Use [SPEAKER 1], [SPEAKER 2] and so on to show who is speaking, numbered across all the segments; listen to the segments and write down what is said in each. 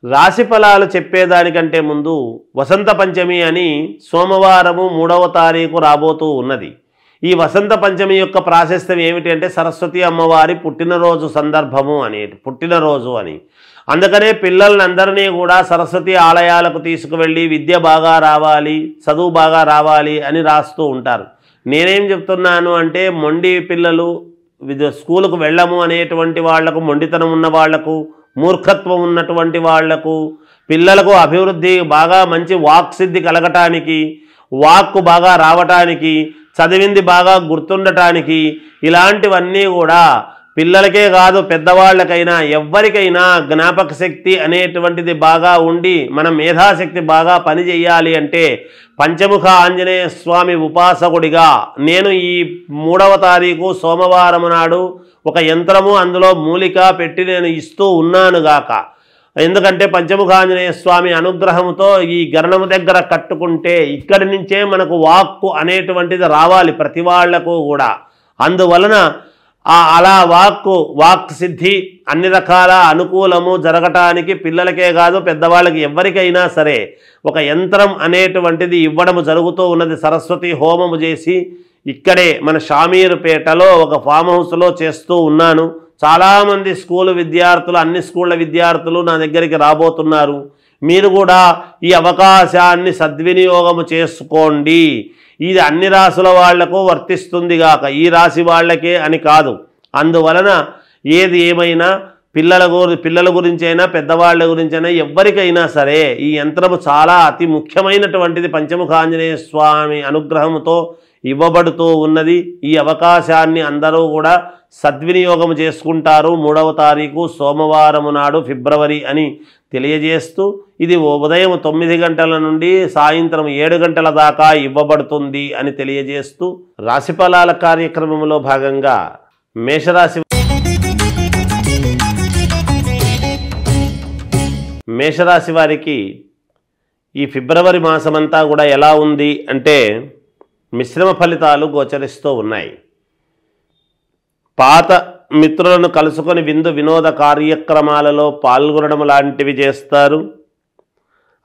[SPEAKER 1] రాశి ఫలాలు చెప్పేదానికంటే ముందు వసంత పంచమి అని సోమవారము 3వ తారీఖు రాబోతూ ఉన్నది. ఈ వసంత పంచమి యొక్క ప్రాశస్త్యం ఏమిటి అంటే సరస్వతి అమ్మవారి పుట్టినరోజు సందర్భము పుట్టినరోజు అని. అందుకనే పిల్లలందరినీ కూడా సరస్వతి ఆలయాలకు తీసుకువెళ్ళి విద్య బాగా రావాలి, చదువు బాగా రావాలి అని రాస్తూ ఉంటారు. నేనేం చెప్తున్నాను అంటే మొండి పిల్లలు స్కూలుకు వెళ్ళము అనేటువంటి వాళ్లకు, మొండితనం ఉన్న వాళ్లకు, మూర్ఖత్వం ఉన్నటువంటి వాళ్లకు, పిల్లలకు అభివృద్ధి బాగా మంచి వాక్సిద్ధి కలగటానికి, వాక్కు బాగా రావటానికి, చదివింది బాగా గుర్తుండటానికి ఇలాంటివన్నీ కూడా పిల్లలకే కాదు పెద్దవాళ్ళకైనా ఎవ్వరికైనా జ్ఞాపక శక్తి అనేటువంటిది బాగా ఉండి మన మేధాశక్తి బాగా పనిచేయాలి అంటే పంచముఖ ఆంజనేయ స్వామి ఉపాసకుడిగా నేను ఈ 3వ తారీఖు సోమవారం నాడు ఒక యంత్రము అందులో మూలిక పెట్టి నేను ఇస్తూ ఉన్నానుగాక. ఎందుకంటే పంచముఖ ఆంజనేయ స్వామి అనుగ్రహంతో ఈ గరణము దగ్గర కట్టుకుంటే ఇక్కడి నుంచే మనకు వాక్కు అనేటువంటిది రావాలి ప్రతి వాళ్లకు కూడా. అందువలన అలా వాక్ సిద్ధి అన్ని రకాల అనుకూలము జరగటానికి పిల్లలకే కాదు పెద్దవాళ్ళకి ఎవరికైనా సరే ఒక యంత్రం అనేటువంటిది ఇవ్వడము జరుగుతూ ఉన్నది. సరస్వతి హోమము చేసి ఇక్కడే మన షామీర్పేటలో ఒక ఫామ్ హౌస్లో చేస్తూ ఉన్నాను. చాలామంది స్కూలు విద్యార్థులు, అన్ని స్కూళ్ళ విద్యార్థులు నా దగ్గరికి రాబోతున్నారు. మీరు కూడా ఈ అవకాశాన్ని సద్వినియోగము చేసుకోండి. ఇది అన్ని రాశుల వాళ్లకు వర్తిస్తుంది గాక, ఈ రాశి వాళ్ళకే అని కాదు. అందువలన ఏది ఏమైనా పిల్లల గురించైనా పెద్దవాళ్ళ గురించైనా ఎవరికైనా సరే ఈ యంత్రము చాలా అతి ముఖ్యమైనటువంటిది. పంచముఖ ఆంజనేయ స్వామి అనుగ్రహంతో ఇవ్వబడుతూ ఉన్నది. ఈ అవకాశాన్ని అందరూ కూడా సద్వినియోగం చేసుకుంటారు. 3వ తారీఖు సోమవారము నాడు ఫిబ్రవరి అని తెలియజేస్తూ ఇది ఉదయం 9 గంటల నుండి సాయంత్రం 7 గంటల దాకా ఇవ్వబడుతుంది అని తెలియజేస్తూ రాశిఫలాల కార్యక్రమంలో భాగంగా మేషరాశి వారికి ఈ ఫిబ్రవరి మాసమంతా కూడా ఎలా ఉంది అంటే మిశ్రమ ఫలితాలు గోచరిస్తూ ఉన్నాయి. పాత మిత్రులను కలుసుకొని విందు వినోద కార్యక్రమాలలో పాల్గొనడం లాంటివి చేస్తారు.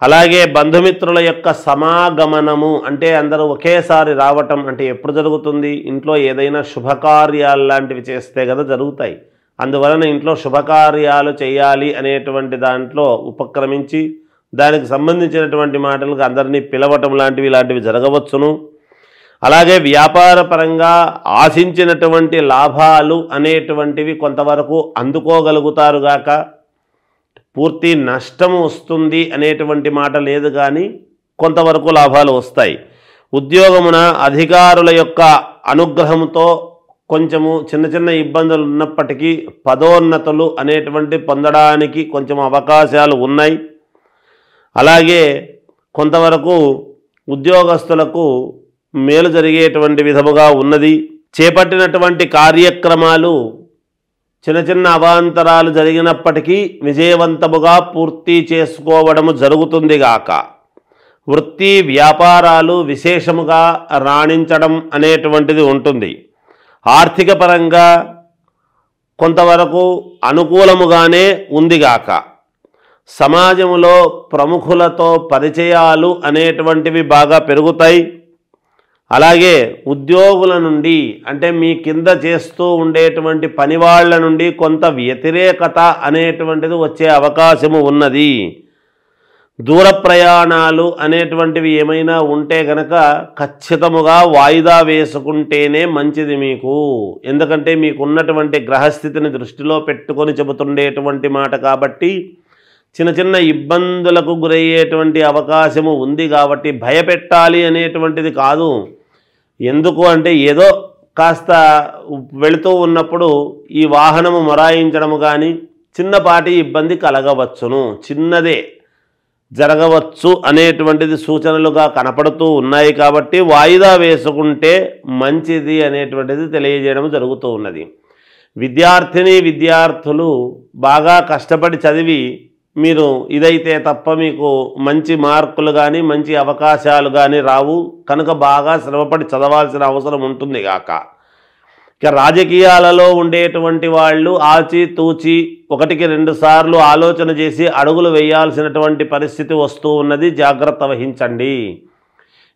[SPEAKER 1] అలాగే బంధుమిత్రుల యొక్క సమాగమనము అంటే అందరూ ఒకేసారి రావటం అంటే ఎప్పుడు జరుగుతుంది? ఇంట్లో ఏదైనా శుభకార్యాలు లాంటివి చేస్తే కదా జరుగుతాయి. అందువలన ఇంట్లో శుభకార్యాలు చేయాలి అనేటువంటి దాంట్లో ఉపక్రమించి దానికి సంబంధించినటువంటి మాటలకు అందరినీ పిలవటం ఇలాంటివి జరగవచ్చును. అలాగే వ్యాపార పరంగా ఆశించినటువంటి లాభాలు అనేటువంటివి కొంతవరకు అందుకోగలుగుతారు గాక, పూర్తి నష్టము వస్తుంది అనేటువంటి మాట లేదు, కానీ కొంతవరకు లాభాలు వస్తాయి. ఉద్యోగమున అధికారుల యొక్క అనుగ్రహంతో కొంచెము చిన్న చిన్న ఇబ్బందులు ఉన్నప్పటికీ పదోన్నతులు అనేటువంటి పొందడానికి కొంచెం అవకాశాలు ఉన్నాయి. అలాగే కొంతవరకు ఉద్యోగస్తులకు మేలు జరిగేటువంటి విధముగా ఉన్నది. చేపట్టినటువంటి కార్యక్రమాలు చిన్న చిన్న అవాంతరాలు జరిగినప్పటికీ విజయవంతముగా పూర్తి చేసుకోవడము జరుగుతుంది గాక. వృత్తి వ్యాపారాలు విశేషముగా రాణించడం అనేటువంటిది ఉంటుంది. ఆర్థిక పరంగా కొంతవరకు అనుకూలముగానే ఉందిగాక. సమాజంలో ప్రముఖులతో పరిచయాలు అనేటువంటివి బాగా పెరుగుతాయి. అలాగే ఉద్యోగుల నుండి అంటే మీ కింద చేస్తూ ఉండేటువంటి పని వాళ్ళ నుండి కొంత వ్యతిరేకత అనేటువంటిది వచ్చే అవకాశము ఉన్నది. దూర ప్రయాణాలు అనేటువంటివి ఏమైనా ఉంటే గనక ఖచ్చితముగా వాయిదా వేసుకుంటేనే మంచిది మీకు. ఎందుకంటే మీకున్నటువంటి గ్రహస్థితిని దృష్టిలో పెట్టుకొని చెబుతుండేటువంటి మాట కాబట్టి చిన్న చిన్న ఇబ్బందులకు గురయ్యేటువంటి అవకాశము ఉంది. కాబట్టి భయపెట్టాలి అనేటువంటిది కాదు. ఎందుకు అంటే ఏదో కాస్త వెళుతూ ఉన్నప్పుడు ఈ వాహనము మొరాయించడము కానీ చిన్నపాటి ఇబ్బంది కలగవచ్చును, చిన్నదే జరగవచ్చు అనేటువంటిది సూచనలుగా కనపడుతూ ఉన్నాయి. కాబట్టి వాయిదా వేసుకుంటే మంచిది అనేటువంటిది తెలియజేయడం జరుగుతూ ఉన్నది. విద్యార్థులు బాగా కష్టపడి చదివి మీరు ఇదైతే తప్ప మీకు మంచి మార్కులు కానీ మంచి అవకాశాలు కానీ రావు కనుక బాగా శ్రమపడి చదవాల్సిన అవసరం ఉంటుంది గాక. ఇక రాజకీయాలలో ఉండేటువంటి వాళ్ళు ఆచితూచి 1-2 సార్లు ఆలోచన చేసి అడుగులు వేయాల్సినటువంటి పరిస్థితి వస్తూ ఉన్నది, జాగ్రత్త వహించండి.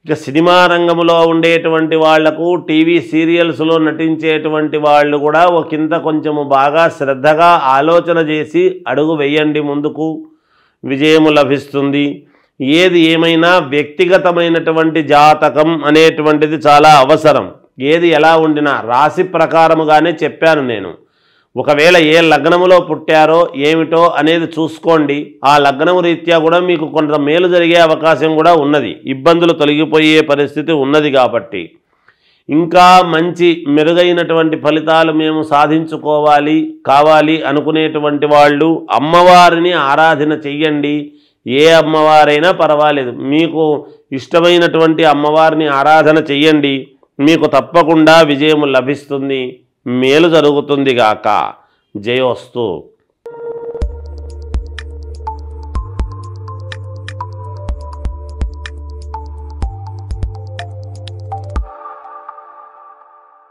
[SPEAKER 1] ఇక సినిమా రంగంలో ఉండేటువంటి వాళ్లకు, టీవీ సీరియల్స్లో నటించేటువంటి వాళ్ళు కూడా ఒకంత కొంచెము బాగా శ్రద్ధగా ఆలోచన చేసి అడుగు వేయండి, ముందుకు విజయము లభిస్తుంది. ఏది ఏమైనా వ్యక్తిగతమైనటువంటి జాతకం అనేటువంటిది చాలా అవసరం. ఏది ఎలా ఉండినా రాశి ప్రకారముగానే చెప్పాను నేను. ఒకవేళ ఏ లగ్నములో పుట్టారో ఏమిటో అనేది చూసుకోండి. ఆ లగ్నము రీత్యా కూడా మీకు కొంత మేలు జరిగే అవకాశం కూడా ఉన్నది, ఇబ్బందులు తొలగిపోయే పరిస్థితి ఉన్నది. కాబట్టి ఇంకా మంచి మెరుగైనటువంటి ఫలితాలు మేము కావాలి అనుకునేటువంటి వాళ్ళు అమ్మవారిని ఆరాధన చెయ్యండి. ఏ అమ్మవారైనా పర్వాలేదు, మీకు ఇష్టమైనటువంటి అమ్మవారిని ఆరాధన చెయ్యండి. మీకు తప్పకుండా విజయం లభిస్తుంది, మేలు జరుగుతుంది గాక. జయోస్తు.